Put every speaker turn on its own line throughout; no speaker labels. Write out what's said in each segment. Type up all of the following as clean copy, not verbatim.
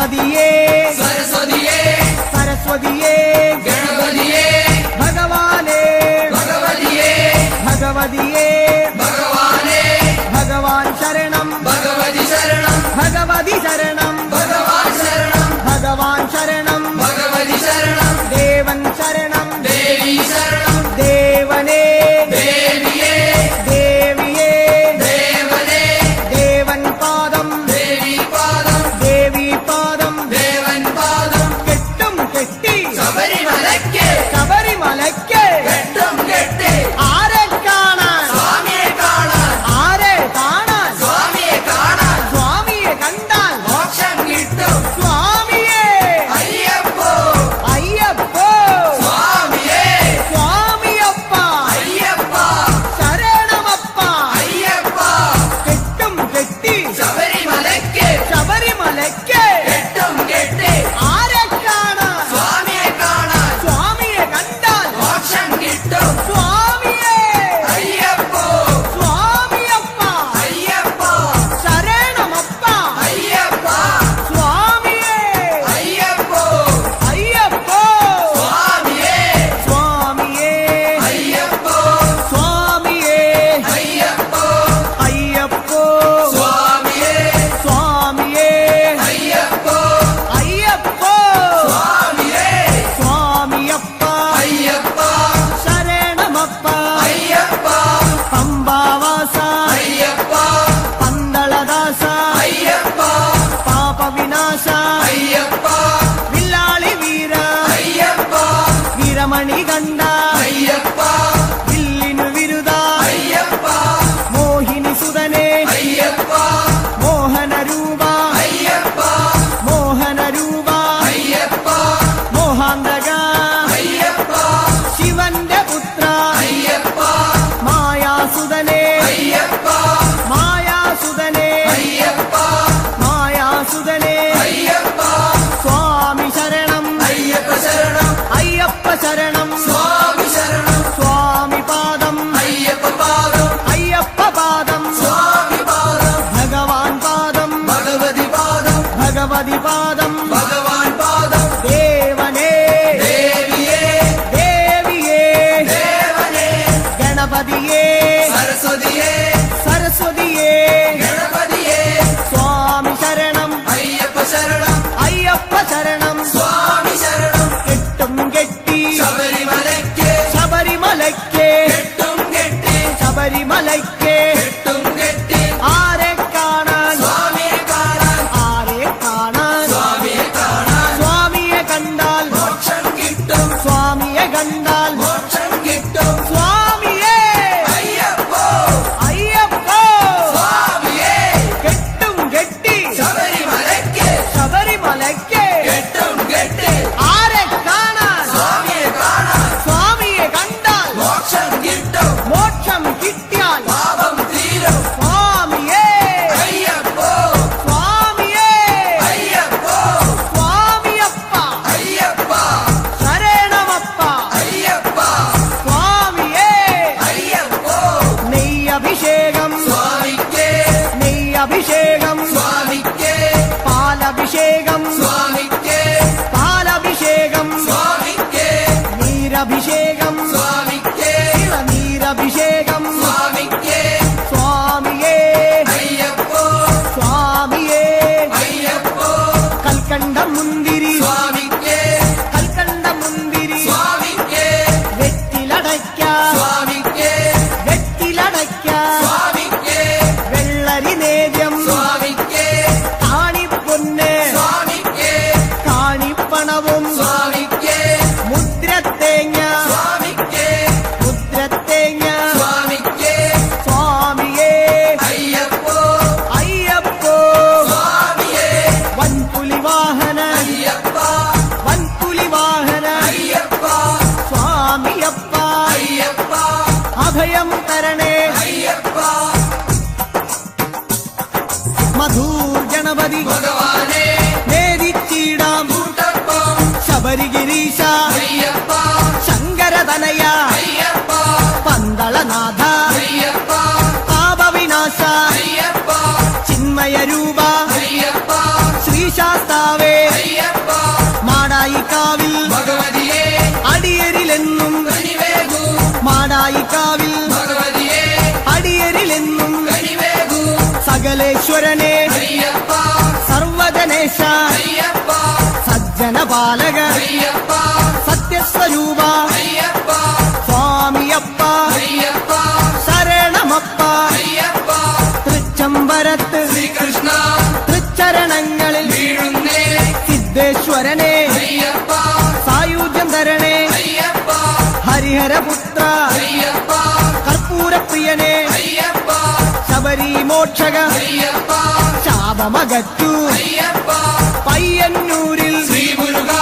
ഗണപതിയേ
സരസ്വതിയേ
സരസ്വതിയേ
ഗണപതിയേ
ഭഗവാനേ
ഭഗവതിയേ
ഭഗവതിയേ
ഭഗവാനേ
ഭഗവാൻ ശരണം
ഭഗവതി ശരണം
ഭഗവതി ശരണം
ഭഗവാൻ ശരണം
ഭഗവാൻ ശരണം
ഭഗവതി ശരണം
ദേവൻ ശരണം
ദേവി ശരണം
ദേവനേ
ദേവിയേ
ദേവിയേ
ദേവനേ
ദേവൻ പാദം
ദേവി പാദം
ദേവി പാദം
ദേവൻ പാദം
കെട്ടും കെട്ടി
ശബരിമലയ്ക്ക്
ശബരിമലയ്ക്ക്
കെട്ടും കെട്ടി
ആരെ കാണാൻ
സ്വാമിയെ കാണാൻ
ആരെ കാണാൻ
സ്വാമിയെ കാണാൻ
സ്വാമിയെ കണ്ടാൽ
മോക്ഷം കിട്ടും
സ്വാമിയേ
അയ്യപ്പോ
അയ്യപ്പോ
സ്വാമിയേ
സ്വാമിയപ്പ
അയ്യപ്പ
ശരണമപ്പ
അയ്യപ്പ
കെട്ടും കെട്ടി
ശബരിമലയ്ക്ക്
ശബരിമലയ്ക്ക്
കെട്ടും കെട്ടി
ആരെ കാണാൻ
സ്വാമിയെ കാണാൻ
സ്വാമിയെ കണ്ടാൽ
മോക്ഷം കിട്ടും
സ്വാമിയേ
അയ്യപ്പോ
സ്വാമിയപ്പ
അയ്യപ്പ
ശരണമപ്പ
അയ്യപ്പ
സ്വാമിയേ
അയ്യപ്പോ
അയ്യപ്പോ
സ്വാമിയേ
സ്വാമിയേ
അയ്യപ്പോ
സ്വാമിയേ
അയ്യപ്പോ
അയ്യപ്പോ
സ്വാമിയേ
സ്വാമിയേ
അയ്യപ്പോ
അയ്യപ്പോ
സ്വാമിയേ
സ്വാമിയപ്പ
അയ്യപ്പ
ശരണമപ്പ
അയ്യപ്പ
പമ്പാവാസ
അയ്യപ്പ
പന്തളദാസ
അയ്യപ്പ
പാപവിനാശ
അയ്യപ്പ
വില്ലാളി വീര
അയ്യപ്പ
വീരമണി കണ്ട
അയ്യപ്പ
വില്ലിനു വിരുദ
അയ്യപ്പ
മോഹിനി സുതനെ
അയ്യപ്പ
മോഹനരൂപ
അയ്യപ്പ
മോഹനരൂപ
അയ്യപ്പ
മോഹാന്തക
അയ്യപ്പ
ശിവന്റെ പുത്ര
അയ്യപ്പ
മായാസുതനെ
അയ്യപ്പ
മായാസുതനെ
അയ്യപ്പ
മായാസുതനെ
അയ്യപ്പ
സ്വാമി ശരണം
അയ്യപ്പ ശരണം
അയ്യപ്പ ശരണം
സ്വാമി ശരണം
സ്വാമി പാദം
അയ്യപ്പ പാദം
അയ്യപ്പ പാദം
സ്വാമി പാദം
ഭഗവാൻ പാദം
ഭഗവതി പാദം
ഭഗവതി പാദം
ഭഗവാൻ പാദം
ദേവനേ
ദേവിയേ
ദേവിയേ
ദേവനേ
ഗണപതിയേ
സരസ്വതിയേ
സരസ്വതിയേ
ഗണപതിയേ
സ്വാമി ശരണം
അയ്യപ്പ ശരണം
അയ്യപ്പ ശരണം
സ്വാമി ശരണം
കെട്ടും കെട്ടി
ശബരിമലയ്ക്ക്
ശബരിമലയ്ക്ക്
കെട്ടും കെട്ടി
ശബരിമലയ്ക്ക്
കെട്ടും കെട്ടി
ആരെ കാണാൻ
സ്വാമിയെ കാണാൻ
ആരെ കാണാൻ
സ്വാമിയെ കാണാൻ
സ്വാമിയെ കണ്ടാൽ
മോക്ഷം കിട്ടും
സ്വാമിയെ കണ്ടാൽ
മോക്ഷം കിട്ടും
സ്വാമിയേ
അയ്യപ്പോ
അയ്യപ്പോ
സ്വാമിയേ
കെട്ടും കെട്ടി
ശബരിമലയ്ക്ക്
ശബരിമലയ്ക്ക്
കെട്ടും കെട്ടി
ആരെ കാണാൻ
സ്വാമിയെ കാണാൻ
സ്വാമിയെ കണ്ടാൽ
മോക്ഷം കിട്ടും
മോക്ഷം കിട്ടിയാൽ
പാപം തീരും
സ്വാമിയേ
അയ്യപ്പോ
സ്വാമിയേ
അയ്യപ്പോ
സ്വാമിയപ്പ
അയ്യപ്പ
ശരണമപ്പ
അയ്യപ്പ
സ്വാമിയേ
അയ്യപ്പോ
നെയ്യഭിഷേകം
സ്വാമിക്ക്
നെയ്യഭിഷേകം
സ്വാമിക്ക്
പാലഭിഷേകം
സ്വാമിക്ക്
പാലഭിഷേകം
സ്വാമിക്ക്
നീരഭിഷേകം
സ്വാമിക്ക്
നീരഭിഷേകം
സ്വാമിക്ക്
സ്വാമിയേ
അയ്യപ്പോ
സ്വാമിയേ
അയ്യപ്പോ
കൽക്കണ്ട മുന്തിരി
സ്വാമിക്ക്
കൽക്കണ്ട മുന്തിരി
സ്വാമിക്ക്
വെറ്റിലടയ്ക്ക
സ്വാമിക്ക്
വെറ്റിലടയ്ക്ക
സ്വാമിക്ക്
വെള്ളരി നേദ്യം
സ്വാമിക്ക്
കാണിപ്പൊന്ന്
സ്വാമിക്ക്
കാണിപ്പണവും
സ്വാമിക്ക്
മുദ്രത്തേങ്ങ
സ്വാമിക്ക്
മുദ്രത്തേങ്ങ
സ്വാമിക്ക്
സ്വാമിയേ
അയ്യപ്പോ
അയ്യപ്പോ
സ്വാമിയേ
വൻപുലി വാഹന
അയ്യപ്പ
വൻപുലി വാഹന
അയ്യപ്പ
സ്വാമിയപ്പ
അയ്യപ്പ
അഭയം തരണേ
അയ്യപ്പ
മധൂർ ഗണപതി
ഭഗവാനേ
നേരിച്ചിടാം
കൂട്ടപ്പം
ശബരിഗിരീശ
അയ്യപ്പ
ശങ്കരതനയ
അയ്യപ്പ
പന്തളനാഥ
അയ്യപ്പ
പാപവിനാശ
അയ്യപ്പ
ചിന്മയ രൂപ
അയ്യപ്പ
ശ്രീശാസ്ത്ര മാതാവേ
അയ്യപ്പ
മാടായിക്കാവിൽ
ഭഗവതിയെ
അടിയരിലെന്നും
കനിവേകൂ
മാടായിക്കാവിൽ
ഭഗവതിയെ
അടിയരിലെന്നും
കനിവേകൂ
സകലേശ്വരനെ
അയ്യപ്പ
സർവജനേശ
അയ്യപ്പ
സജ്ജനപാലക
അയ്യപ്പ
സത്യസ്വരൂപ
അയ്യപ്പ
സ്വാമിയപ്പ
അയ്യപ്പ
ശരണമപ്പ
അയ്യപ്പ
തൃച്ചംബരത്ത്
ശ്രീകൃഷ്ണ
തൃച്ചരണങ്ങളിൽ
വീഴുന്നേ
സിദ്ധേശ്വരനെ
അയ്യപ്പ
സായുജ്യം തരണേ
അയ്യപ്പ
ഹരിഹരപുത്ര
അയ്യപ്പ
കർപ്പൂരപ്രിയനെ
അയ്യപ്പ
ശബരി മോക്ഷക
അയ്യപ്പ
ശാപമകറ്റു
അയ്യപ്പ
പയ്യന്നൂരിൽ
ശ്രീ മുരുക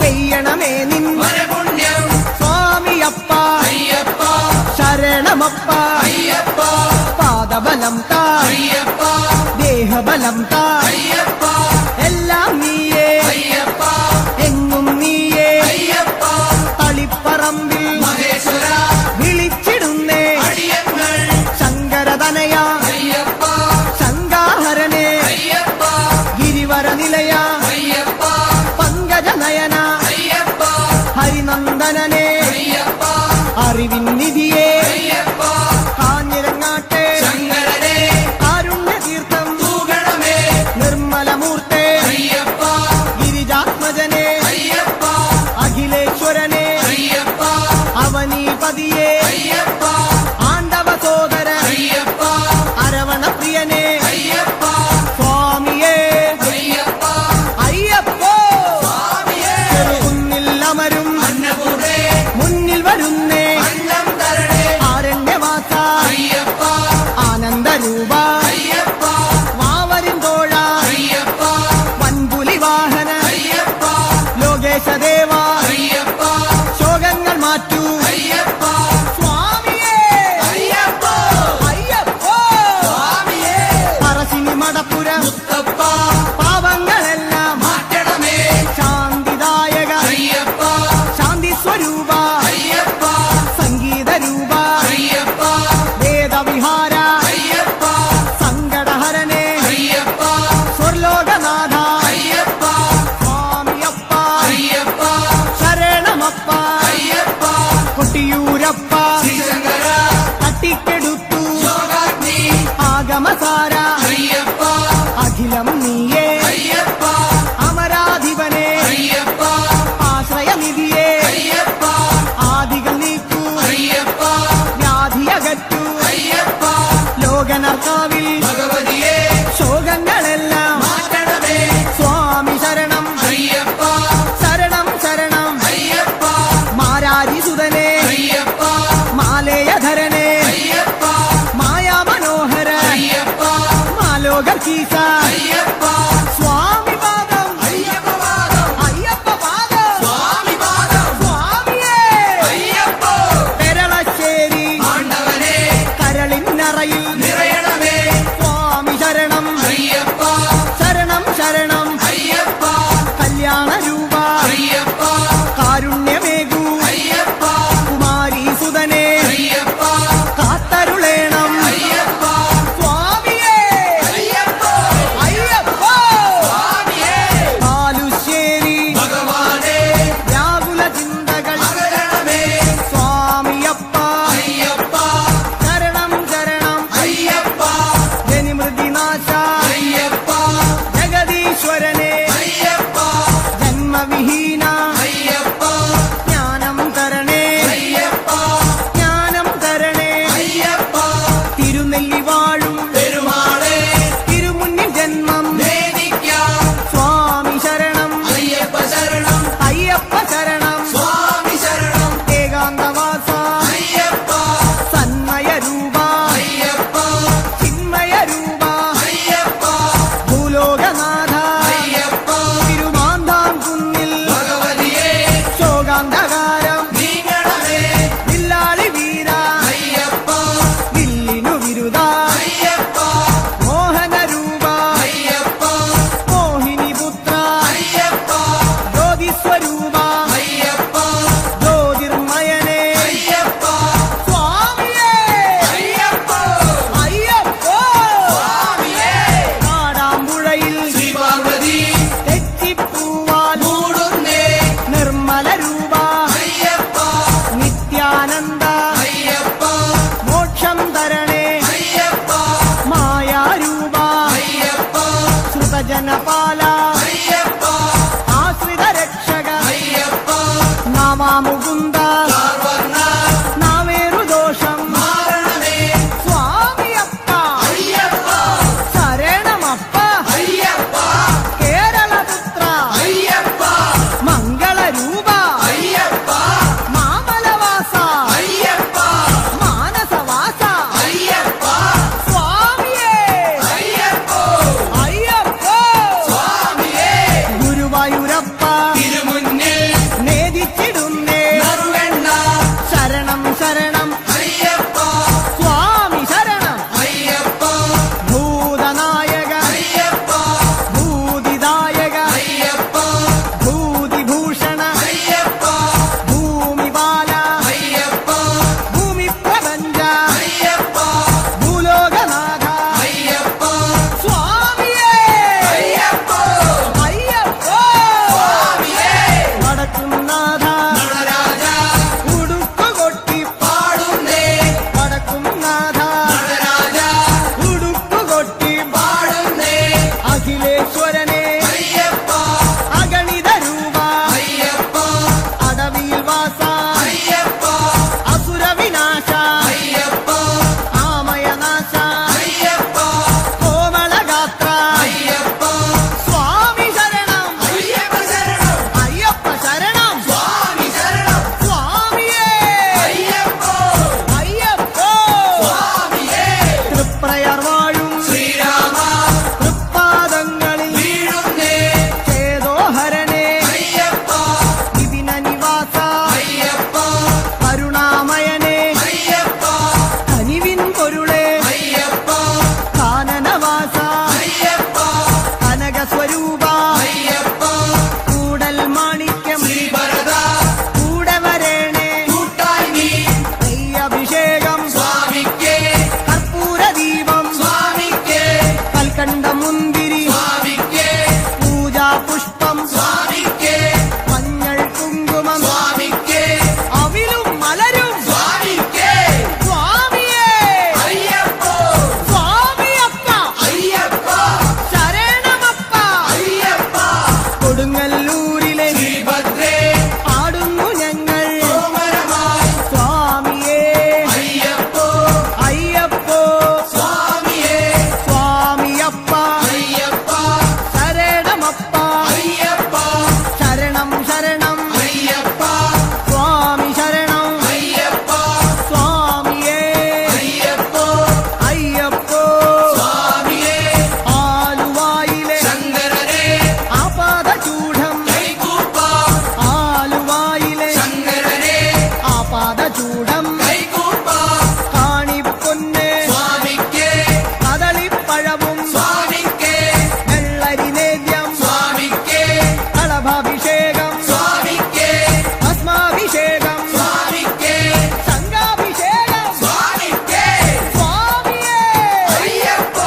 പെയ്യണമേ നിൻ
വരപുണ്യം
സ്വാമിയപ്പ
അയ്യപ്പ
ശരണമപ്പ
അയ്യപ്പ
പാദബലം താ
അയ്യപ്പ
ദേഹബലം താ
അയ്യപ്പ
എല്ലാം നീയേ
അയ്യപ്പ
എങ്ങും നീയേ
അയ്യപ്പ
തളിപ്പറമ്പിൽ
മഹേശ്വര
വിളിച്ചിടുന്നേ
അടിയങ്ങൾ
ശങ്കരതനയ
അയ്യപ്പ
ശങ്കാഹരനെ
അയ്യപ്പ
ഗിരിവര നിലയ
അയ്യപ്പ
പങ്കജനയന
അയ്യപ്പ
ഹരിനന്ദനനെ
അയ്യപ്പ
അറിവിൻ നിധിയെ
അയ്യപ്പ
കാഞ്ഞിരങ്ങാട്ടെ
ശങ്കരനെ
കാരുണ്യതീർത്ഥം
തൂകണമേ
നിർമ്മലമൂർത്തെ
അയ്യപ്പ
ഗിരിജാത്മജനെ
അയ്യപ്പ
അഖിലേശ്വരനെ
അയ്യപ്പ
അവനീപതിയെ
അയ്യപ്പ
ആണ്ടവ സോദര
അയ്യപ്പ
അരവണപ്രിയനെ
അയ്യപ്പ
സ്വാമിയേ
അയ്യപ്പ
അയ്യപ്പോ
സ്വാമിയേ
ചെറുകുന്നിൽ അമരും
അന്നപൂർണേ
മുന്നിൽ വരുന്നേ
അന്നം തരണേ
ആരണ്യവാസ
അയ്യപ്പ
ആനന്ദരൂപ
അയ്യപ്പ
വാവരിൻ തോഴ
അയ്യപ്പ
വൻപുലി വാഹന
അയ്യപ്പ
ലോകേശദേവ
അയ്യപ്പ
ശോകങ്ങൾ മാറ്റൂ
അയ്യപ്പ
സ്വാമിയേ
അയ്യപ്പ
അയ്യപ്പോ
സ്വാമിയേ
പറശ്ശിനി മടപ്പുര
മുത്തപ്പ
പാവങ്ങളെല്ലാം
മാറ്റണമേ
ശാന്തിദായക
അയ്യപ്പ
ശാന്തി സ്വരൂപ
അയ്യപ്പ
സംഗീതരൂപ
അയ്യപ്പ
വേദവിഹാര
അയ്യപ്പ
സങ്കടഹരനെ
അയ്യപ്പ
സ്വർലോകനാഥ
അയ്യപ്പ
സ്വാമിയപ്പ
അയ്യപ്പ
ശരണമപ്പ
അയ്യപ്പ
കൊട്ടിയൂരപ്പ
ശ്രീശങ്കര
തട്ടിക്കെടുത്തു
യോഗാഗ്നി
ആഗമസാര
അയ്യപ്പ
അഖിലം നീയേ
അയ്യപ്പ
അമരാധിപനെ
അയ്യപ്പ
ആശ്രയനിധിയെ
അയ്യപ്പ
ആദികൾ നീക്കൂ
അയ്യപ്പ
വ്യാധിയകറ്റു
അയ്യപ്പ
ലോകനർക്കാവിൽ
ഭഗവതിയെ
ശോകങ്ങളെല്ലാം
മാറ്റണമേ
സ്വാമി ശരണം
അയ്യപ്പ
ശരണം ശരണം
അയ്യപ്പ
മാരാരിസുതനെ
അയ്യപ്പ
മാലേയധരനെ
അയ്യപ്പ
മായാമനോഹര
അയ്യപ്പ
ലോകപാല
അയ്യപ്പ
ആശ്രിത രക്ഷക
അയ്യപ്പ
നാമാമുകുന്ദ
സർവർണ്ണ
നാമേറുദോഷം
മാരണമേ
സ്വാമിയപ്പ
അയ്യപ്പ
ശരണമപ്പ
അയ്യപ്പ
കേരളപുത്ര
അയ്യപ്പ
മംഗളരൂപ
അയ്യപ്പ
മാമലവാസ
അയ്യപ്പ
മാനസവാസ
അയ്യപ്പ
സ്വാമിയേ
അയ്യപ്പ
അയ്യപ്പോ
സ്വാമിയേ
ഗുരുവായൂരപ്പ
തിരുമുന്നിൽ
നേദിച്ചിടുന്നേ
നറുവെണ്ണ
ശരണം ശരണം
അയ്യപ്പ
സ്വാമി ശരണം
അയ്യപ്പ
ഭൂതനായക
അയ്യപ്പ
ഭൂതിദായക
അയ്യപ്പ
ഭൂതിഭൂഷണ
അയ്യപ്പ
ഭൂമിപാല
അയ്യപ്പ
ഭൂമിപ്രപഞ്ച
അയ്യപ്പ
ഭൂലോകനാഥ
അയ്യപ്പ
സ്വാമിയേ
അയ്യപ്പ
അയ്യപ്പോ
സ്വാമിയേ
വടക്കുംനാഥ
നടരാജ
ഉടുക്കുകൊട്ടി
പാടുന്നേ
വടക്കുംനാഥ
നടരാജ
ഉടുക്കുകൊട്ടി
പാടുന്നേ
അഖിലേശ്വരനെ
അയ്യപ്പ
അഗണിത രൂപ
അയ്യപ്പ
അടവിയിൽ വാസ
അയ്യപ്പ
അസുരവിനാശ
അയ്യപ്പ
ആമയനാശ
അയ്യപ്പ
കോമളഗാത്ര
അയ്യപ്പ
സ്വാമി ശരണം
അയ്യപ്പ ശരണം
അയ്യപ്പ ശരണം
സ്വാമി ശരണം
സ്വാമിയേ
അയ്യപ്പ
അയ്യപ്പോ
സ്വാമിയേ
തൃപ്രയർ വാഴും
ശ്രീരാമ
തൃപ്പാദങ്ങളിൽ
വീഴുന്നേ
ചേതോഹരനെ
അയ്യപ്പ
വിപിന നിവാസ
അയ്യപ്പ
കരുണാമയനെ
അയ്യപ്പ
കനിവിൻ പൊരുളെ
അയ്യപ്പ
കാനനവാസ
അയ്യപ്പ
കനകസ്വരൂപ
അയ്യപ്പ
കൂടൽ മാണിക്യം
ശ്രീഭരത
കൂടെ വരേണേ
കൂട്ടായി നീ
അഭിഷേകം
സ്വാമിക്കേ
കർപ്പൂരദീപം
സ്വാമിക്കേ
കൽക്കണ്ട മുന്തിരി
സ്വാമിക്കേ
പൂജാപുഷ്പം
സ്വാമിക്കേ
മഞ്ഞൾ കുങ്കുമം
സ്വാമിക്കേ
അവിലും മലരും
സ്വാമിക്കേ
സ്വാമിയേ
അയ്യപ്പ
സ്വാമിയപ്പ
അയ്യപ്പ
ശരണമപ്പ
അയ്യപ്പ
കൊടുങ്ങല്ലൂരിലെ
ശ്രീഭദ്രേ
ആടുന്നു ഞങ്ങൾ
കോമരമായി
സ്വാമിയേ
അയ്യപ്പ
അയ്യപ്പോ
സ്വാമിയേ
സ്വാമിയപ്പ
അയ്യപ്പ
ശരണമപ്പ
അയ്യപ്പ
ശരണം ശരണം
അയ്യപ്പ
സ്വാമി ശരണം
അയ്യപ്പ
സ്വാമിയേ
അയ്യപ്പ
അയ്യപ്പോ
സ്വാമിയേ
ആലുവായിലെ
ശങ്കരനേ
ആപാദചൂഢം
കൈകൂപ്പാം
ആലുവായിലെ
ശങ്കരനേ
ആപാദചൂഢം
കൈകൂപ്പാം
കാണിപ്പൊന്ന്
സ്വാമിക്കേ
കദളിപ്പഴവും
സ്വാമിക്കേ
വെള്ളരിനേദ്യം
സ്വാമിക്കേ
കളഭാഭിഷേകം
സ്വാമിക്കേ
ഭസ്മാഭിഷേകം
സ്വാമിക്കേ
സംഘാഭിഷേകം
സ്വാമിക്കേ
സ്വാമിയേ
അയ്യപ്പ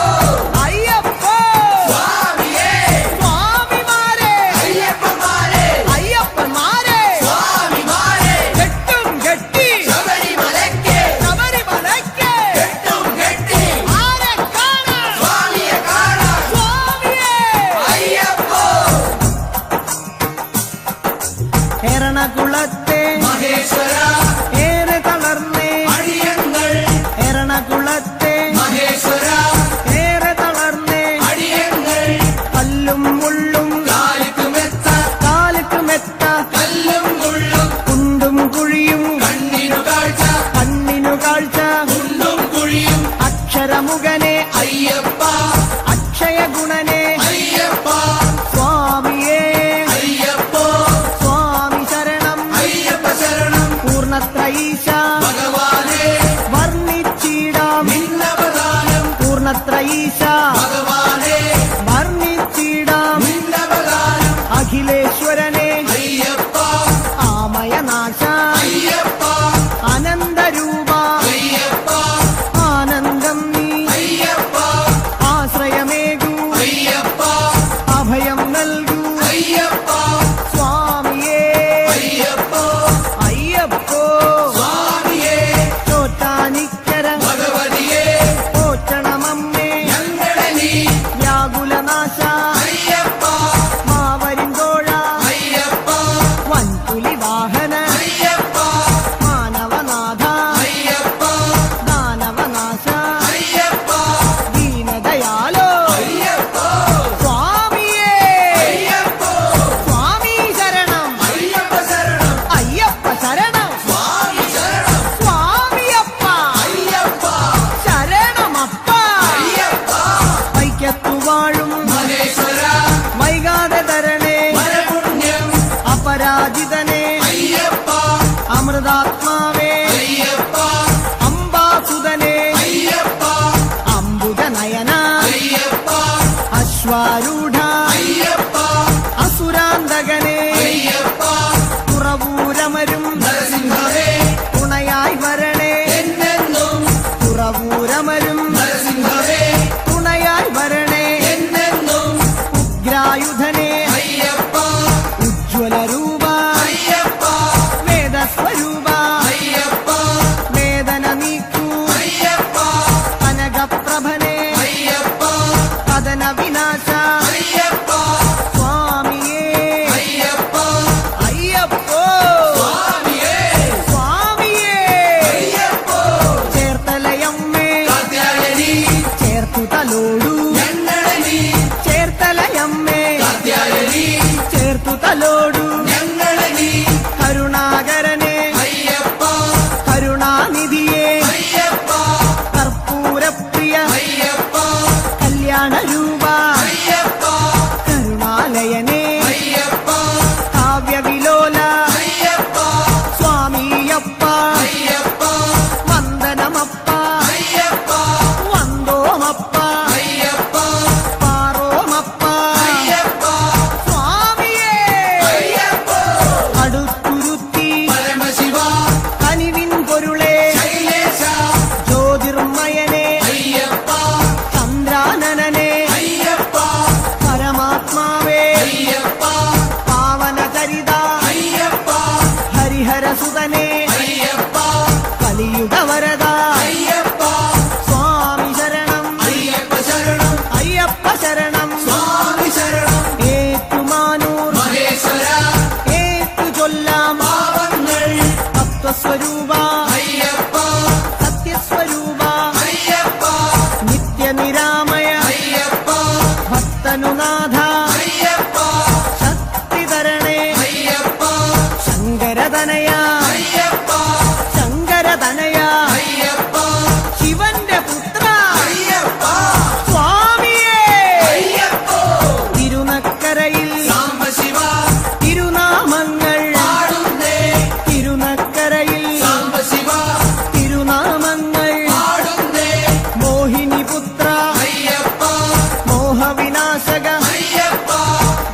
അയ്യപ്പോ
സ്വാമിയേ
സ്വാമിമാരെ
അയ്യപ്പന്മാരെ
അയ്യപ്പന്മാരെ
സ്വാമിമാരെ
കെട്ടും കെട്ടി
ശബരിമലയ്ക്ക്
ശബരിമലയ്ക്ക്
കെട്ടും കെട്ടി
ആരെ കാണാൻ
സ്വാമിയെ കാണാൻ
സ്വാമിയേ
അയ്യപ്പ
എറണാകുളത്തെ
മഹേശ്വര
ഏറെ തളർന്നേ
അടിയങ്ങൾ
എറണാകുളത്തെ
മഹേശ്വര
ഏറെ തളർന്നേ
അടിയങ്ങൾ
കല്ലും മുള്ളും
കാലിക്കുമെത്ത
കാലുക്ക് മെത്ത
കല്ലും മുള്ളും
കുണ്ടും കുഴിയും
കണ്ണിനു കാഴ്ച
കണ്ണിനു കാഴ്ച
കുണ്ടും കുഴിയും
അക്ഷരമുഖനെ
അയ്യപ്പ
അക്ഷയ ഗുണനെ
അയ്യപ്പ
സ്വാമിയേ
അയ്യപ്പ
സ്വാമി ശരണം
അയ്യപ്പ
വേലായുധനെ
അയ്യപ്പ
ഉജ്ജ്വല രൂപ
അയ്യപ്പ
വേദസ്വരൂപ
അയ്യപ്പ
വേദന നീക്കൂ
അയ്യപ്പ
കനകപ്രഭനെ
അയ്യപ്പ
കഥന വിനാശ
അയ്യപ്പ
സ്വാമിയേ
അയ്യപ്പ
അയ്യപ്പോ
സ്വാമിയേ
സ്വാമിയേ
അയ്യപ്പോ
ചേർത്തലയമ്മേ
കാത്യായനി
ചേർത്തു തലോടു
ഞങ്ങളെ നീ
ചേർത്തലയമ്മേ
കാത്യായനി
ചേർത്തു തലോടു
ഞങ്ങളെ നീ
കരുണാകരനെ
അയ്യപ്പ
കരുണാനിധിയെ
അയ്യപ്പ
കർപ്പൂരപ്രിയ
അയ്യപ്പ
കല്യാണ രൂപ
അയ്യപ്പ
കരുണാലയനെ
അയ്യപ്പ
കാവ്യവിലോല
അയ്യപ്പ
സ്വാമിയപ്പ
അയ്യപ്പ
വന്ദനമപ്പ
അയ്യപ്പ
വന്ദോമപ്പ
അയ്യപ്പ
പാറോമപ്പ
അയ്യപ്പ
സ്വാമിയേ
അയ്യപ്പ
അടുത്തുരുത്തി
പരമശിവ
കനിവിൻ പൊരുളെ
ശൈലേശ
ജ്യോതിർമയനെ
അയ്യപ്പ
ചന്ദ്രാനനനെ
അയ്യപ്പ
പരമാത്മാവേ
അയ്യപ്പ
പാവനചരിത
അയ്യപ്പ
ഹരിഹരസുതനെ
അയ്യപ്പ
കലിയുഗവരദ
അയ്യപ്പ
സ്വാമി ശരണം
അയ്യപ്പ ശരണം
അയ്യപ്പ ശരണം
സ്വാമി ശരണം
ഏറ്റുമാനൂർ
മഹേശ്വര
ഏറ്റു ചൊല്ലാം
പാവങ്ങൾ
തത്വസ്വരൂപ
അയ്യപ്പ
സത്യസ്വരൂപ
അയ്യപ്പ
നിത്യനിരാമയ
അയ്യപ്പ
ഭക്തനുനാഥ
അയ്യപ്പ
ശക്തിധരണേ
അയ്യപ്പ
ശങ്കരതനയ
അയ്യപ്പ
ശങ്കരതനയ
അയ്യപ്പ
ശിവന്റെ പുത്ര
അയ്യപ്പ
സ്വാമിയേ
അയ്യപ്പ
തിരുനക്കരയിൽ
സാംബശിവ
തിരുനാമങ്ങൾ
പാടുന്നേ
തിരുനക്കരയിൽ
സാംബശിവ
തിരുനാമങ്ങൾ
പാടുന്നേ
മോഹിനിപുത്ര
അയ്യപ്പ
മോഹവിനാശക
അയ്യപ്പ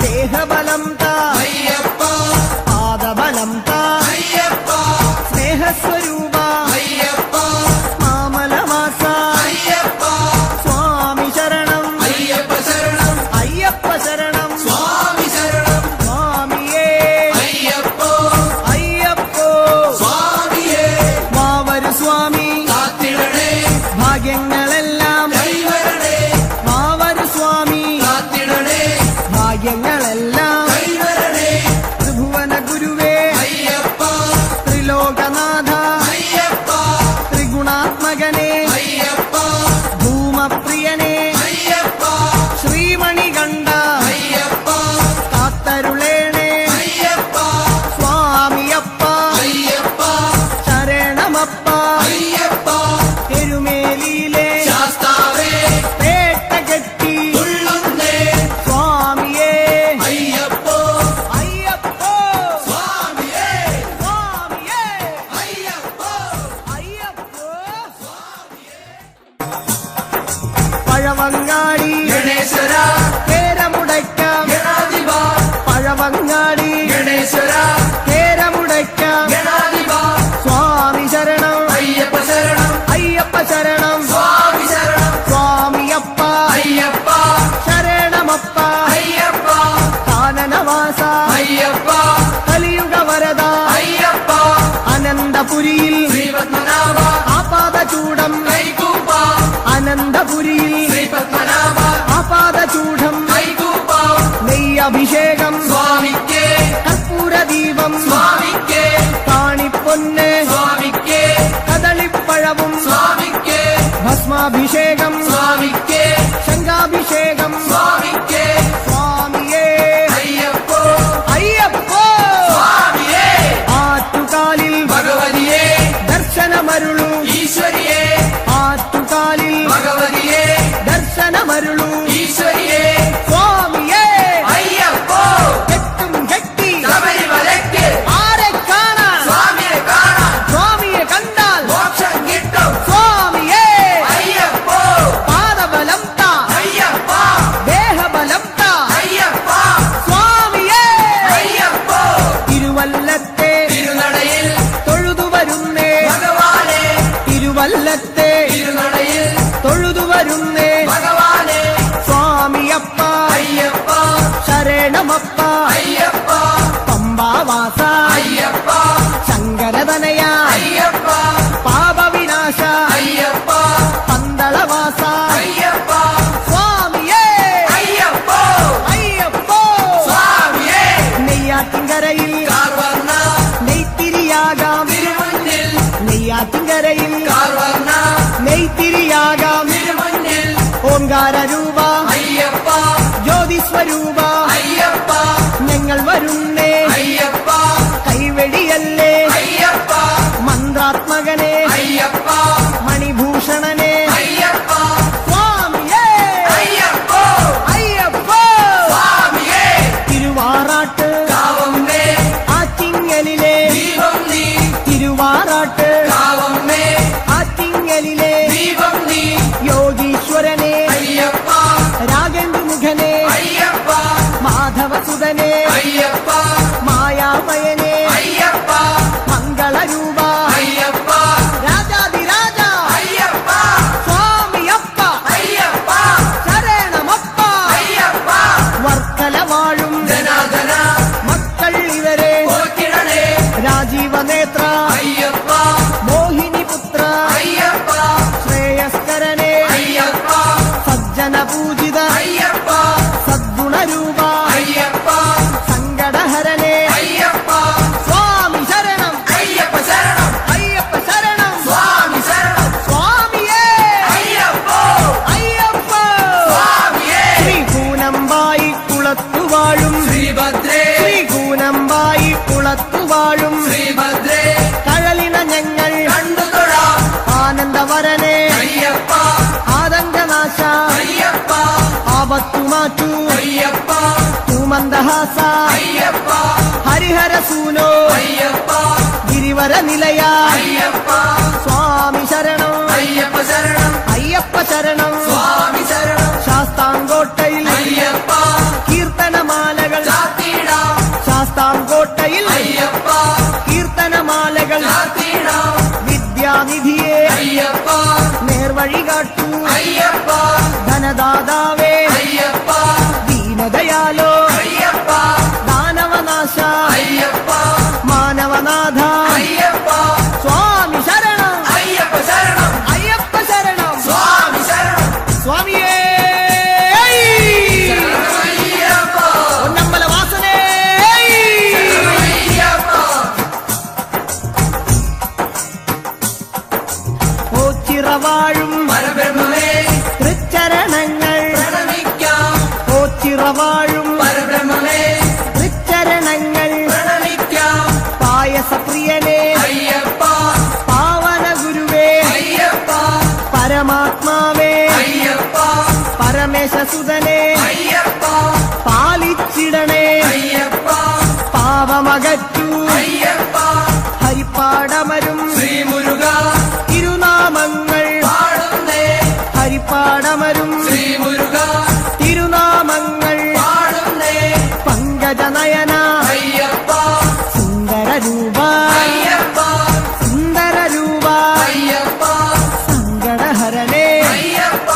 ദേഹബലം താ
അയ്യപ്പ
പാദബലം താ
അയ്യപ്പ
സ്നേഹസ്വരൂപ
അയ്യപ്പ
മാമലവാസ
അയ്യപ്പ
സ്വാമി ശരണം
അയ്യപ്പ ശരണം
അയ്യപ്പ ശരണം
സ്വാമി ശരണം
സ്വാമിയേ
അയ്യപ്പ
അയ്യപ്പോ
സ്വാമിയേ
മാവരു സ്വാമി
കാത്തിടണേ
ഭാഗ്യങ്ങളെല്ലാം
കൈവരണേ
മാവരു സ്വാമി
കാത്തിടണേ
ഭാഗ്യങ്ങളെല്ലാം
കൈവരണേ
ത്രിഭുവന ഗുരുവേ
അയ്യപ്പ
ത്രിലോകനാഥ
അയ്യപ്പ
ത്രിഗുണാത്മകനെ
അയ്യപ്പ
ധൂമപ്രിയനെ
അയ്യപ്പ
ശ്രീമണികണ്ഠ
അയ്യപ്പ
കാത്തരുളേണേ
അയ്യപ്പ
സ്വാമിയപ്പ
അയ്യപ്പ
ശരണമപ്പ
അയ്യപ്പ
എരുമേലിയിലെ
ശാസ്താവേ
പേട്ടകെട്ടി
തുള്ളുന്നേ
സ്വാമിയേ
അയ്യപ്പോ
അയ്യപ്പോ
സ്വാമിയേ
സ്വാമിയേ
അയ്യപ്പോ
അയ്യപ്പോ പഴവങ്ങാടി
ഗണേശ്വര
കേരമുടയ്ക്കാം
ഗണാധിപ
പഴവങ്ങാടി
ഗണേശ്വര
കേരമുടയ്ക്കാം
ഗണാധിപ
സ്വാമി ശരണം
അയ്യപ്പ ശരണം
അയ്യപ്പ ശരണം
സ്വാമി ശരണം
സ്വാമിയപ്പ
അയ്യപ്പ
ശരണമപ്പ
അയ്യപ്പ
കാനനവാസ
അയ്യപ്പ
കലിയുഗവരദ
അയ്യപ്പ
അനന്തപുരിയിൽ
ശ്രീപത്മനാഭ
ആപാദചൂടം
കൈകൂപ്പ
അനന്തപുരിയിൽ
ശ്രീപത്മനാഭ
ആപാദചൂഢം
കൈകൂപ്പ
നെയ്യഭിഷേകം
സ്വാമിക്കേ
കർപ്പൂരദീപം
സ്വാമിക്കേ
കാണിപ്പൊന്ന്
സ്വാമിക്കേ
കദളിപ്പഴവും
സ്വാമിക്കേ
ഭസ്മാഭിഷേകം
സ്വാമിക്കേ
ശംഖാഭിഷേകം
സ്വാമിക്കേ
സ്വാമിയേ
അയ്യപ്പോ
അയ്യപ്പോ
സ്വാമിയേ
ആറ്റുകാലിൽ
ഭഗവതിയേ
ദർശനമരുളു
ഈശ്വരിയേ
ആറ്റുകാലിൽ
ഭഗവതിയേ
ദർശനമരുളു
ഈശ്വരിയേ
സ്വാമിയേ
അയ്യപ്പോ
ശരണമപ്പ
അയ്യപ്പ
പമ്പാവാസ
അയ്യപ്പ
ശങ്കരതനയ
അയ്യപ്പ
പാപവിനാശ
അയ്യപ്പ
പന്തളവാസ
അയ്യപ്പ
സ്വാമിയേ
അയ്യപ്പ
അയ്യപ്പോ
സ്വാമിയേ
നെയ്യാറ്റിൻകരയിൽ
കാർവർണ്ണ
നെയ്ത്തിരിയാകാം
തിരുമുന്നിൽ
നെയ്യാറ്റിൻകരയിൽ
കാർവർണ്ണ
നെയ്ത്തിരിയാകാം
തിരുമുന്നിൽ
ഓംകാരരൂപ
അയ്യപ്പ
ജ്യോതിസ്വരൂപ
അയ്യപ്പ
ഞങ്ങൾ വരുന്നേ
അയ്യപ്പ
കൈവെടിയല്ലേ
അയ്യപ്പ
മന്ത്രാത്മകനെ
അയ്യപ്പ
മണിഭൂഷണനെ
അയ്യപ്പ
സ്വാമിയേ
അയ്യപ്പ
അയ്യപ്പോ
സ്വാമിയേ
തിരുവാറാട്ട്
കാവമ്മേ
ആറ്റിങ്ങലിലെ
ദീപം നീ
തിരുവാറാട്ട്
കാവമ്മേ
ആറ്റിങ്ങലിലെ
ദീപം നീ
യോഗീശ്വരനെ
അയ്യപ്പ
രാഗേന്ദ്രമുഖനെ
അയ്യപ്പ
മാധവസുതനെ
അയ്യപ്പ
മായാമയനെ
അയ്യപ്പ
മംഗളരൂപ
അയ്യപ്പ
രാജാതിരാജ
അയ്യപ്പ
സ്വാമിയപ്പ
അയ്യപ്പ
ശരണമപ്പ
അയ്യപ്പ
വർക്കല വാഴും
ധനാധന
മക്കൾ ഇവരെ
പോറ്റിടണേ
രാജീവനേത്ര
അയ്യപ്പ
മോഹിനിപുത്ര
അയ്യപ്പ
ശ്രേയസ്കരനെ
അയ്യപ്പ
സജ്ജന പൂജിത
അയ്യപ്പ
സദ്ഗുണരൂപ
അയ്യപ്പ
സങ്കടഹരനെ
അയ്യപ്പ
സ്വാമി ശരണം
അയ്യപ്പ ശരണം
അയ്യപ്പ ശരണം
സ്വാമി ശരണം
സ്വാമിയേ
അയ്യപ്പ
അയ്യപ്പ
സ്വാമിയേ
ശ്രീകൂനമ്പായി കുളത്തുവാഴും
ശ്രീഭദ്രേ
ശ്രീകൂനമ്പായി കുളത്തുവാഴും
ശ്രീഭദ്രേ
കഴലിന ഞങ്ങൾ
കണ്ടുതൊഴാം
ആനന്ദവരനെ
അയ്യപ്പ
ആതങ്കനാശ
അയ്യപ്പ
ആപത്തുമാറ്റു
അയ്യപ്പ
തൂമന്ദഹാസ
അയ്യപ്പ
ഹരിഹരസൂനോ
അയ്യപ്പ
ഗിരിവര നിലയ
അയ്യപ്പ
സ്വാമി ശരണം
അയ്യപ്പ ശരണം
അയ്യപ്പ ശരണം
സ്വാമി ശരണം
ശാസ്താംകോട്ടയിൽ
അയ്യപ്പ
കീർത്തനമാലകൾ
ചാത്തിടാം
ശാസ്താംകോട്ടയിൽ
അയ്യപ്പ
കീർത്തനമാലകൾ
ചാത്തിടാം
വിദ്യാനിധിയെ
അയ്യപ്പ
നേർവഴി കാട്ടൂ
അയ്യപ്പ
ധനദാതാവേ
അയ്യപ്പ
ദീനദയാലോ
അയ്യപ്പ
ദാനവനാശ
അയ്യപ്പ
മാനവനാഥ
അയ്യപ്പ
സ്വാമി ശരണം
അയ്യപ്പ ശരണം
അയ്യപ്പ ശരണം
സ്വാമി ശരണം
സ്വാമിയേ
അയ്യപ്പ
പൊന്നമ്പല വാസനേ
അയ്യപ്പ
ഓച്ചിറവാഴും
പരബ്രഹ്മമേ
തൃച്ചരണങ്ങൾ
പ്രണമിക്കാം
ഓച്ചിറവാഴും
പരബ്രഹ്മമേ
തൃച്ചരണങ്ങൾ
പ്രണമിക്കാം
പായസപ്രിയനെ
അയ്യപ്പ
പാവന ഗുരുവേ
അയ്യപ്പ
പരമാത്മാവേ
അയ്യപ്പ
പരമേശസുതനെ
അയ്യപ്പ
പാലിച്ചിടണേ
അയ്യപ്പ
പാവമകറ്റൂ
അയ്യപ്പ
ഹരിപ്പാടമരും
ശ്രീമുരുക
തിരുനാമങ്ങൾ
പാടുന്നേ
ഹരിപ്പാടമരും
ശ്രീമുരുക
തിരുനാമങ്ങൾ
പാടുന്നേ
പങ്കജനയന
അയ്യപ്പ
സുന്ദരരൂപ
അയ്യപ്പ
സുന്ദരരൂപ
അയ്യപ്പ
സങ്കടഹരനെ
അയ്യപ്പ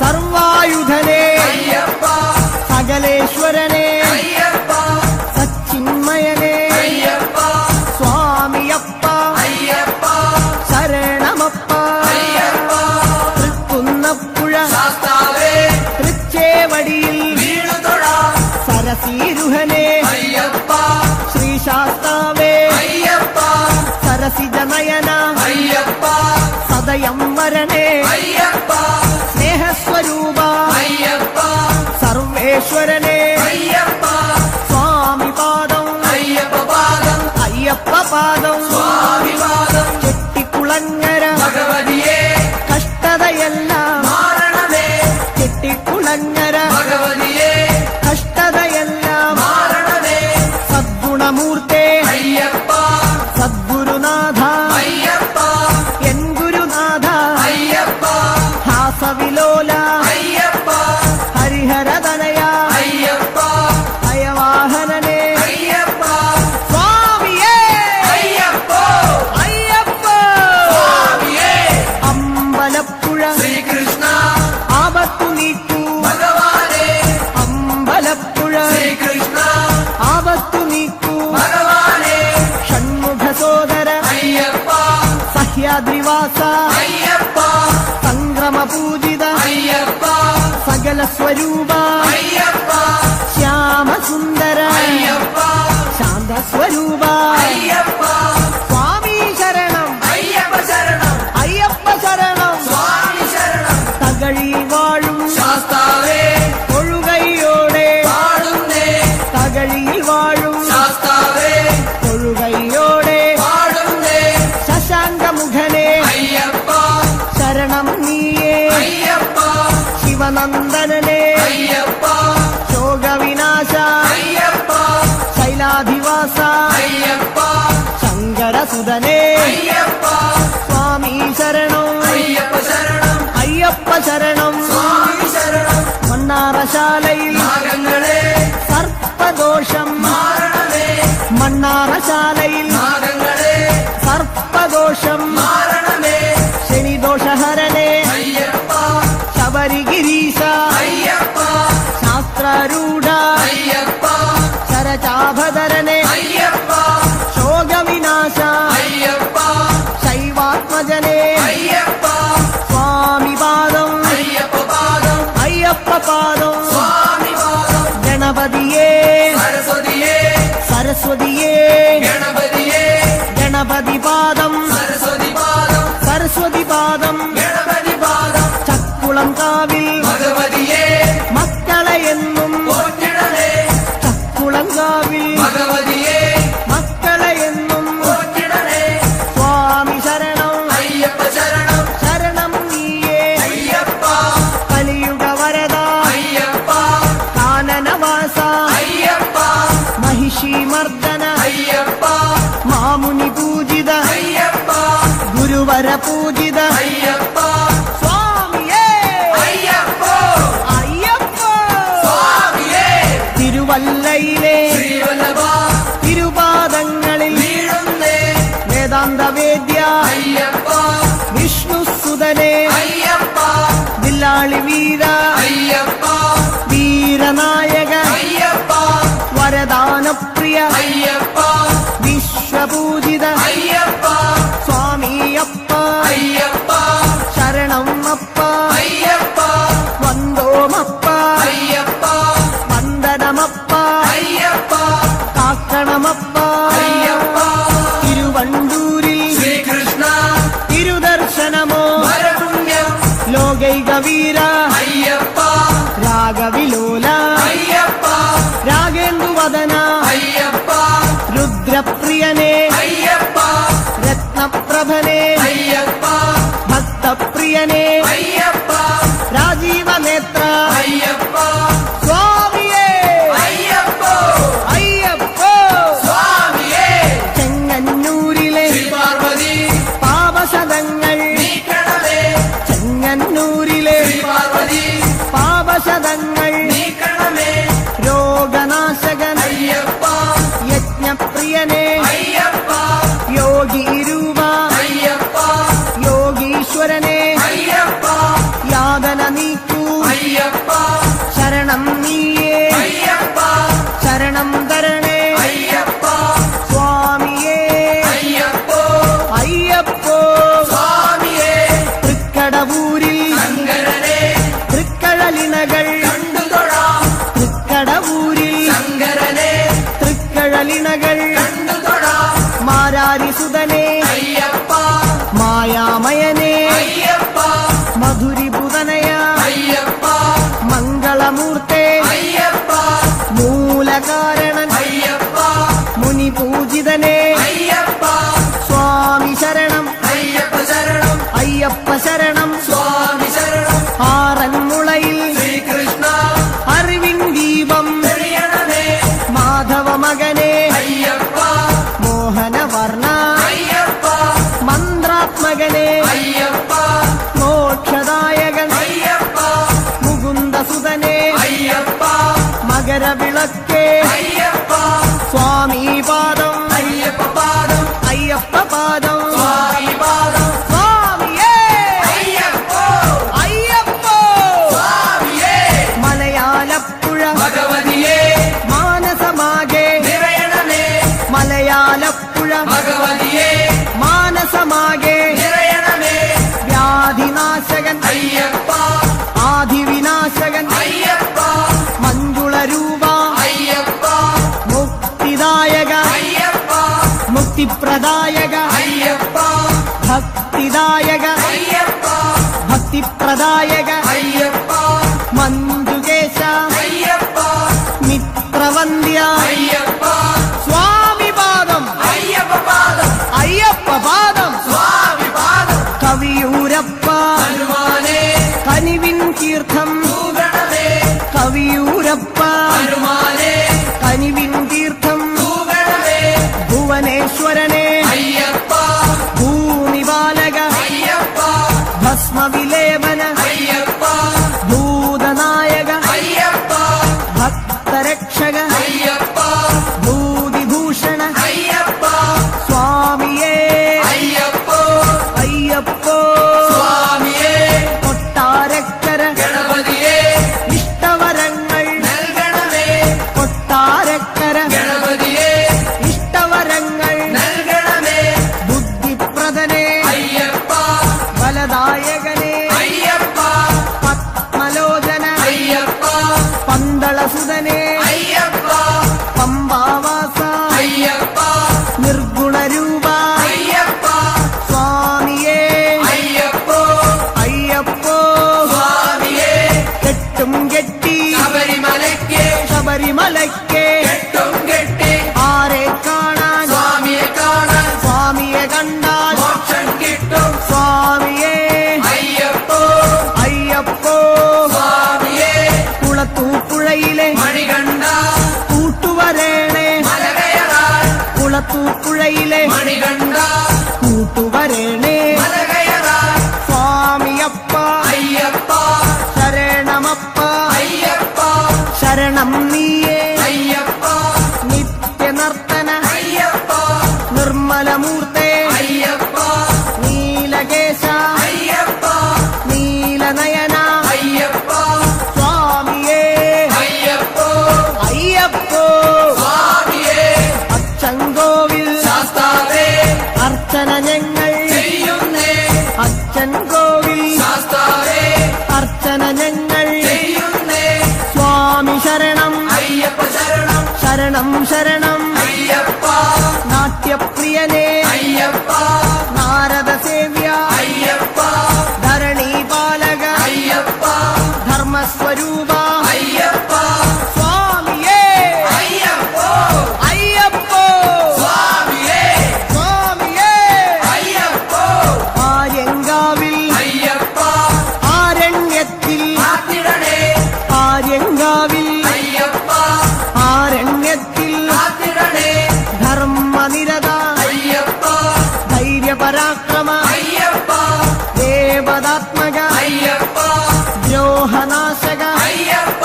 സർവായുധനെ
അയ്യപ്പ
സകലേശ്വരനെ
അയ്യപ്പ
സച്ചിന്മയനെ
അയ്യപ്പ
സ്വാമിയപ്പ
അയ്യപ്പ
ശരണമപ്പ
അയ്യപ്പ
തൃക്കുന്നപ്പുഴ
ശാസ്താവേ
തൃച്ചേവടിയിൽ
വീണുതൊഴാം
സരസീരുഹനെ
അയ്യപ്പ
ശ്രീശാസ്താവേ
അയ്യപ്പ
സരസിജനയന
അയ്യപ്പ
സദയം വരണേ
അയ്യപ്പ
സ്നേഹസ്വരൂപ
അയ്യപ്പ
സർവേശ്വരനെ
അയ്യപ്പ
സ്വാമി പാദം
അയ്യപ്പ പാദം
അയ്യപ്പ പാദം
സ്വാമി പാദം
ചെട്ടിക്കുളങ്ങര
ഭഗവതിയെ
കഷ്ടതയെല്ലാം
മാറണമേ
ചെട്ടിക്കുളങ്ങര
ഭഗവതിയെ
കഷ്ടതയെല്ലാം
മാറണമേ
സദ്ഗുണമൂർത്തേ
അയ്യപ്പ
സദ്ഗുരുനാഥ
അയ്യപ്പ
എൻ ഗുരുനാഥ
അയ്യപ്പ
സ്വരൂപ
അയ്യപ്പ
ശ്യാമസുന്ദര
അയ്യപ്പ
ശാന്തസ്വരൂപ
അയ്യപ്പ
സ്വാമി ശരണം
അയ്യപ്പ ശരണം
അയ്യപ്പ ശരണം
സ്വാമി ശരണം
തകഴി വാഴും
ശാസ്താവേ
തൊഴുകൈയോടെ
പാടുന്നേ
തകഴിയിൽ വാഴും
ശാസ്താവേ
തൊഴുകൈയോടെ
പാടുന്നേ
ശശാങ്കമുഖനെ
അയ്യപ്പ
ശരണം നീയേ
അയ്യപ്പ
ശിവനന്ദനനെ
അയ്യപ്പ
ശോകവിനാശ
അയ്യപ്പ
ശൈലാധിവാസ
അയ്യപ്പ
ശങ്കരസുതനെ
അയ്യപ്പ
സ്വാമി ശരണം
അയ്യപ്പ ശരണം
അയ്യപ്പ ശരണം
സ്വാമി ശരണം
മണ്ണാറശാലയിൽ
നാഗങ്ങളെ
സർപ്പദോഷം
മാരണമേ
മണ്ണാറശാലയിൽ
നാഗങ്ങളെ
സർപ്പദോഷം
മാരണമേ
ശനിദോഷഹരനെ
അയ്യപ്പ
ശബരിഗിരീശ
അയ്യപ്പ
ശാസ്ത്രരൂഢ
അയ്യപ്പ
ശരചാഭധരനെ
അയ്യപ്പ
ശോകവിനാശ
അയ്യപ്പ
ശൈവാത്മജനെ
അയ്യപ്പ
സ്വാമി പാദം
അയ്യപ്പ പാദം
അയ്യപ്പ പാദം
സ്വാമി പാദം
ഗണപതിയേ
സരസ്വതിയേ
സരസ്വതിയേ
ഗണപതിയേ
ഗണപതി പാദം
സരസ്വതി പാദം
സരസ്വതി പാദം
ഗണപതി പാദം
ചക്കുളം കാവിൽ
ഭഗവതിയേ
മക്കളെ എന്നും
പോറ്റിടണേ
ചക്കുളം കാവിൽ
ഭഗവതിയേ
മക്കളെ എന്നും
പോറ്റിടണേ
സ്വാമി ശരണം
അയ്യപ്പ ശരണം
ശരണം നീയേ
അയ്യപ്പ
കലിയുഗ വരദ
അയ്യപ്പ
കാനനവാസ
അയ്യപ്പ
മഹിഷി മർദ്ദന
അയ്യപ്പ
മാമുനി പൂജിത
അയ്യപ്പ
ഗുരുവര പൂജിത
അയ്യപ്പ
സ്വാമിയേ
അയ്യപ്പ
അയ്യപ്പ
സ്വാമിയേ
തിരുവല്ലയിലെ
ശ്രീവല്ലഭ
തിരുപാദങ്ങളിൽ
വീഴുന്നേ
വേദാന്തവേദ്യ
അയ്യപ്പ
വിഷ്ണുസുതനെ
അയ്യപ്പ
വില്ലാളി വീര
അയ്യപ്പ
വീരനായക
അയ്യപ്പ
വരദാനപ്രിയ
അയ്യപ്പ
വിശ്വപൂജിത
അയ്യപ്പ
സ്വാമിയപ്പ
അയ്യപ്പ
ശരണം അപ്പ
അയ്യപ്പ
വന്ദോമപ്പ
അയ്യപ്പ
വന്ദനമപ്പ
അയ്യപ്പ
കാക്കണമപ്പ
അയ്യപ്പ
തിരുവണ്ടൂരിൽ
ശ്രീകൃഷ്ണ
തിരുദർശനമോ
വരപുണ്യം
ലോകൈക വീര
അയ്യപ്പ
രാഗവിലോല
അയ്യപ്പ
രാഗേന്ദുവദന
അയ്യപ്പ
രുദ്രപ്രിയനെ
അയ്യപ്പ
രത്നപ്രഭനെ
അയ്യപ്പ
ഭക്തപ്രിയനെ
അയ്യപ്പ
രാജീവനേത്ര
അയ്യപ്പ
സ്വാമിയേ
അയ്യപ്പ
അയ്യപ്പ
സ്വാമിയേ
ചെങ്ങന്നൂരിലെ
ശ്രീപാർവതി
പാപശതങ്ങൾ
നീക്കണമേ
ചെങ്ങന്നൂരിലെ
ശ്രീപാർവതി
പാപശതങ്ങൾ
നീക്കണമേ
രോഗനാശകൻ
അയ്യപ്പ
യജ്ഞപ്രിയനെ
അയ്യപ്പ
യോഗി രൂപ
അയ്യപ്പ
യോഗീശ്വരനെ
അയ്യപ്പ
യാതന നീക്കൂ
അയ്യപ്പ
ശരണം നീയേ
അയ്യപ്പ
ശരണം തരണേ
അയ്യപ്പ
സ്വാമിയേ
അയ്യപ്പ
അയ്യപ്പോ
സ്വാമിയേ
തൃക്കടവൂരിൽ
ശങ്കരനെ
തൃക്കഴലിണകൾ
കണ്ടുതൊഴാം
തൃക്കടവൂരിൽ
ശങ്കരനെ
തൃക്കഴലിണകൾ
കണ്ടുതൊഴാം
മാരാരിസുതനെ
അയ്യപ്പ
മായാമയനെ
അയ്യപ്പ
മധുരിപുതനയ
അയ്യപ്പ
മംഗളമൂർത്തെ
അയ്യപ്പ
മൂലകാരണൻ
അയ്യപ്പ
മുനിപൂജിതനെ
അയ്യപ്പ
സ്വാമി ശരണം
അയ്യപ്പ ശരണം
അയ്യപ്പ ശരണം
സ്വാമി ശരണം
ആറന്മുളയിൽ
ശ്രീകൃഷ്ണ
അറിവിൻ ദീപം
തെളിയണമേ
മാധവ മകനെ
അയ്യപ്പ
മോഹനവർണ
അയ്യപ്പ
മന്ത്രാത്മകനെ
അയ്യപ്പ
മോക്ഷദായകൻ
അയ്യപ്പ
മുകുന്ദസുതനെ
അയ്യപ്പ
മകരവിളക്കേ
അയ്യപ്പ
സ്വാമി പാദം
അയ്യപ്പ പാദം
അയ്യപ്പ പാദം
സ്വാമി പാദം
സ്വാമിയേ
അയ്യപ്പ
അയ്യപ്പോ
സ്വാമിയേ
മലയാലപ്പുഴ
ഭഗവതിയേ
മാനസമാകെ
നിറയണമേ
മലയാലപ്പുഴ
ഭഗവതിയേ
മാനസമാകെ
നിറയണമേ
വ്യാധിനാശകൻ
അയ്യപ്പ
ആദിവിനാശകൻ
അയ്യപ്പ
ഭക്തിപ്രദായക
അയ്യപ്പ
ഭക്തിദായക
അയ്യപ്പ
ഭക്തിപ്രദായക
അയ്യപ്പ
മഞ്ജുകേശ
അയ്യപ്പ
മിത്രവന്ദ്യ
അയ്യപ്പ
സ്വാമി പാദം
അയ്യപ്പ പാദം
അയ്യപ്പ പാദം
സ്വാമി പാദം
കവിയൂരപ്പ
ഹനുമാനേ
കനിവിൻ തീർത്ഥം
തൂഗണമേ
കവിയൂരപ്പ
ഹനുമാനേ
കനിവിൻ തീർത്ഥം
തൂഗണമേ
ഭുവനേശ്വരനെ
അയ്യപ്പ
ഭൂമിപാലക
അയ്യപ്പ
ഭസ്മവിലേപന
അയ്യപ്പ
ഭൂതനായക
അയ്യപ്പ
ഭക്തരക്ഷക
അയ്യപ്പ
ഭൂതിഭൂഷണ
അയ്യപ്പ
സ്വാമിയേ
അയ്യപ്പോ
അയ്യപ്പോ
സ്വാമിയേ
കൊട്ടാരക്കര
ഗണപതിയേ
ഇഷ്ടവരങ്ങൾ
നൽകണമേ
കൊട്ടാരക്കര
ഗണപതിയേ
ഇഷ്ടവരങ്ങൾ
നൽകണമേ
ബുദ്ധിപ്രദനെ
അയ്യപ്പ
ഫലദായകനെ
അയ്യപ്പ
പത്മലോചന
അയ്യപ്പ
പന്തളസുതനെ
അയ്യപ്പ
പമ്പാവാസ
അയ്യപ്പ
നിർഗുണരൂപ
അയ്യപ്പ
സ്വാമിയേ
അയ്യപ്പോ
അയ്യപ്പോ
സ്വാമിയേ
കെട്ടും കെട്ടി
ശബരിമലയ്ക്ക്
ശബരിമലയ്ക്ക്
കെട്ടും കെട്ടി
ആരെ കാണാൻ
സ്വാമിയെ കാണാൻ
സ്വാമിയെ കണ്ടാൽ
മോക്ഷം കിട്ടും
സ്വാമിയേ
അയ്യപ്പോ
അയ്യപ്പോ
സ്വാമിയേ
കുളത്തൂപ്പുഴയിലെ
മണികണ്ഠ
കൂട്ടുവരേണേ
മലകയറാൻ
കുളത്തൂപ്പുഴയിലെ
മണികണ്ഠ
കൂട്ടുവരേണേ
മലകയറാൻ
സ്വാമിയപ്പ
അയ്യപ്പ
ശരണമപ്പ
അയ്യപ്പ
ശരണം നീയേ
അയ്യപ്പ
നിത്യനർത്തന
അയ്യപ്പ
നിർമ്മലമൂർത്തേ
അയ്യപ്പ
നീലകേശ
അയ്യപ്പ
നീലനയന
അയ്യപ്പ
സ്വാമിയേ
അയ്യപ്പോ
അയ്യപ്പോ
സ്വാമിയേ
അച്ചൻകോവിൽ
ശാസ്താവേ
അർച്ചന ഞങ്ങൾ
ചെയ്യുന്നേ
അച്ചൻകോവിൽ
ശാസ്താവേ
അർച്ചന ഞങ്ങൾ
ചെയ്യുന്നേ
സ്വാമി ശരണം
അയ്യപ്പ ശരണം
ശരണം ശരണം
അയ്യപ്പ
നാട്യപ്രിയനേ
അയ്യപ്പ
നാരദ സേവ്യ
അയ്യപ്പ
ധരണീപാലക
അയ്യപ്പ
ധർമ്മസ്വരൂപ
അയ്യപ്പ
സ്വാമിയേ
അയ്യപ്പോ
അയ്യപ്പോ
സ്വാമിയേ
സ്വാമിയേ
അയ്യപ്പോ
ആര്യങ്കാവിൽ
അയ്യപ്പ
ആരണ്യത്തിൽ
കാത്തിടണേ
ആര്യങ്കാവിൽ
അയ്യപ്പ
ആരണ്യത്തിൽ
കാത്തിടണേ
ധർമ്മനിരത
അയ്യപ്പ
ധൈര്യപരാക്രമ
അയ്യപ്പ
ദേവതാത്മക
അയ്യപ്പ
ദ്രോഹനാശക
അയ്യപ്പ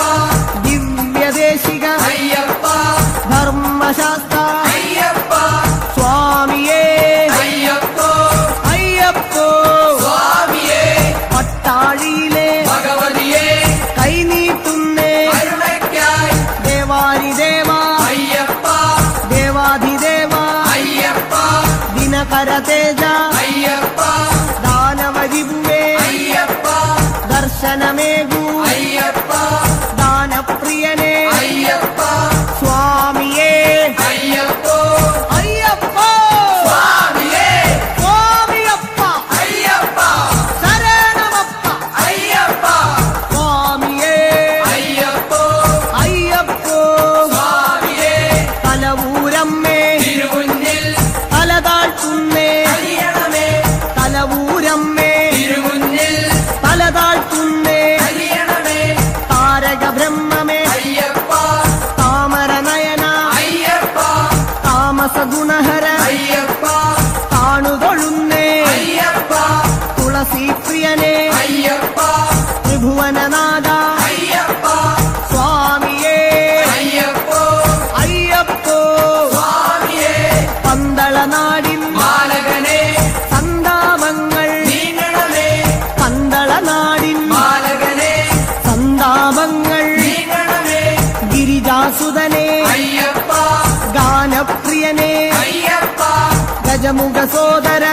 ദിവ്യദേശിക
അയ്യപ്പ
ധർമ്മശാസ്ത്ര
അയ്യപ്പ
സ്വാമിയേ
അയ്യപ്പോ
അയ്യപ്പോ
സ്വാമിയേ
പട്ടാഴിയിലെ
ഭഗവതിയേ
കൈനീട്ടുന്നേ
കരുണയ്ക്കായി
ദേവാരിദേവ
അയ്യപ്പ
ദേവാധിദേവ
അയ്യപ്പ
ദിനകരതേജ
അയ്യപ്പ
ദാനവരിഭുവേ
അയ്യപ്പ
ദർശനമേകൂ
അയ്യപ്പ
ദാനപ്രിയനേ
അയ്യപ്പ
സ്വാമിയേ
അയ്യപ്പോ
അയ്യപ്പോ
സ്വാമിയേ
സ്വാമിയപ്പ
അയ്യപ്പ
ശരണമപ്പ
അയ്യപ്പ
സ്വാമിയേ
അയ്യപ്പോ
അയ്യപ്പോ
സ്വാമിയേ
തലവൂരമ്മേ
തിരുമുന്നിൽ
തലതാഴ്ത്തുന്നേ
അലിയണമേ
തലവൂരമ്മേ
തിരുമുന്നിൽ
തലതാഴ്ത്തുന്നേ
അലിയണമേ
താരക ബ്രഹ്മമേ
അയ്യപ്പ
താമരനയന
അയ്യപ്പ
താമസഗുണഹര
അയ്യപ്പ
താണുതൊഴുന്നേ
അയ്യപ്പ
തുളസീപ്രിയനേ
അയ്യപ്പ
ത്രിഭുവനനാഥ
അയ്യപ്പ
സ്വാമിയേ
അയ്യപ്പോ
അയ്യപ്പോ
സ്വാമിയേ
പന്തളനാടിൻ
ബാലകനെ
സന്താപങ്ങൾ
നീങ്ങണമേ
പന്തളനാടിൻ
ബാലകനെ
സന്താപങ്ങൾ
നീങ്ങണമേ
ഗിരിജാസുതനേ
അയ്യപ്പ
ഗാനപ്രിയനേ
അയ്യപ്പ
ഗജമുഖ സോദര